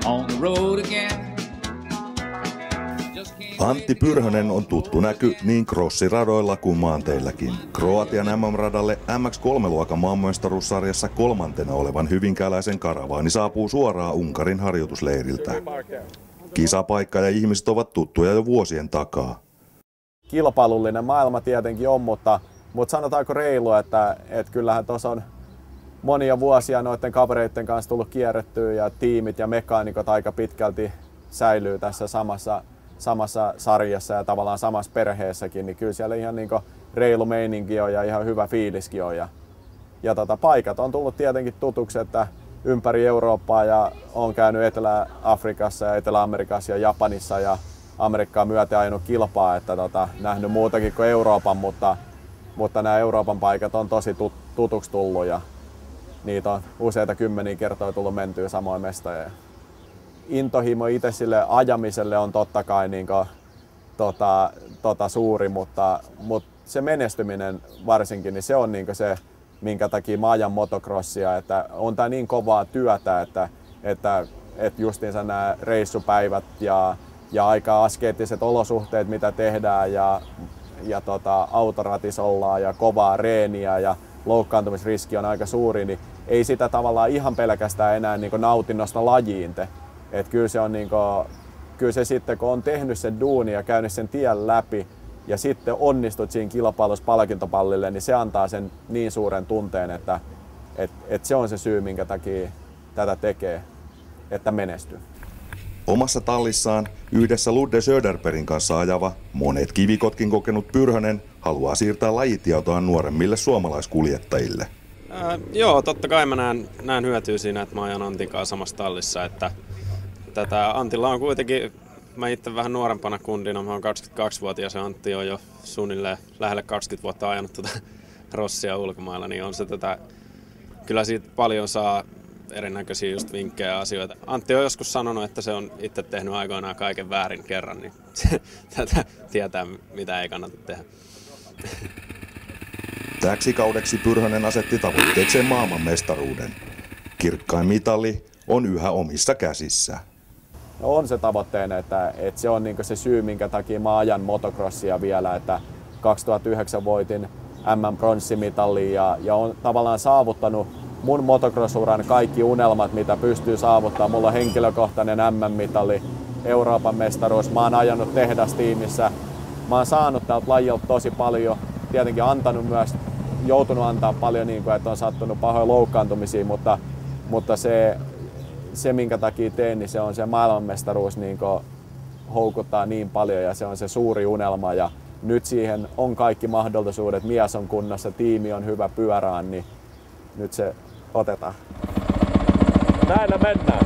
on the road again. Antti Pyrhönen on tuttu näky niin crossiradoilla kuin maanteilläkin. Kroatian MM-radalle MX3-luokan maanmestaruussarjassa kolmantena olevan hyvinkääläisen karavaani saapuu suoraan Unkarin harjoitusleiriltä. Kisapaikka ja ihmiset ovat tuttuja jo vuosien takaa. Kilpailullinen maailma tietenkin on, mutta sanotaanko reilu, että kyllähän tuossa on monia vuosia noiden kavereiden kanssa tullut kierrettyä ja tiimit ja mekaanikot aika pitkälti säilyy tässä samassa sarjassa ja tavallaan samassa perheessäkin, niin kyllä siellä ihan niin reilu meininki on ja ihan hyvä fiiliskin on. Ja paikat on tullut tietenkin tutuksi, että ympäri Eurooppaa ja on käynyt Etelä-Afrikassa ja Etelä-Amerikassa ja Japanissa ja Amerikkaan myöten ajanut kilpaa, että nähnyt muutakin kuin Euroopan, mutta nämä Euroopan paikat on tosi tutuksi tullut ja niitä on useita kymmeniä kertoja tullut mentyä samoin mestoja. Intohimo itse sille ajamiselle on totta kai suuri, mutta se menestyminen varsinkin, niin se on se, minkä takia mä ajan motocrossia, että on tää niin kovaa työtä, että justiinsa nämä reissupäivät ja aika askeettiset olosuhteet, mitä tehdään ja autoratis ollaan ja kovaa reeniä ja loukkaantumisriski on aika suuri, niin ei sitä tavallaan ihan pelkästään enää nautinnosta lajiin te. Et kyllä se on kyllä se sitten, kun on tehnyt sen duunin ja käynyt sen tien läpi ja sitten onnistut siinä kilpailussa palkintopallille, niin se antaa sen niin suuren tunteen, että se on se syy, minkä takia tätä tekee, että menestyy. Omassa tallissaan yhdessä Ludde Söderbergin kanssa ajava, monet kivikotkin kokenut Pyrhönen haluaa siirtää lajitietoa nuoremmille suomalaiskuljettajille. Joo, totta kai mä näen hyötyä siinä, että mä ajan Antin kanssa samassa tallissa. Että Antilla on kuitenkin, mä itse vähän nuorempana kundina, mä oon 22-vuotias ja Antti on jo suunnilleen lähelle 20 vuotta ajanut rossia ulkomailla, niin on se kyllä siitä paljon saa erinäköisiä just vinkkejä ja asioita. Antti on joskus sanonut, että se on itse tehnyt aikoinaan kaiken väärin kerran, niin tätä tietää, mitä ei kannata tehdä. Täksi kaudeksi Pyrhönen asetti tavoitteekseen maailmanmestaruuden. Kirkkain mitali on yhä omissa käsissä. No on se tavoitteena, että se on se syy, minkä takia mä ajan motocrossia vielä, että 2009 voitin MM-pronssimitallia ja on tavallaan saavuttanut mun motocross-uran kaikki unelmat, mitä pystyy saavuttamaan. Mulla on henkilökohtainen MM-mitali, Euroopan mestaruus, mä oon ajanut tehdastiimissä. Mä oon saanut tältä lajilta tosi paljon, tietenkin antanut myös, joutunut antaa paljon, että on sattunut pahoja loukkaantumisia, mutta se minkä takia teen, niin se on se maailmanmestaruus houkuttaa niin paljon ja se on se suuri unelma. Ja nyt siihen on kaikki mahdollisuudet, mies on kunnossa, tiimi on hyvä pyörään, niin nyt se otetaan. Näillä mennään.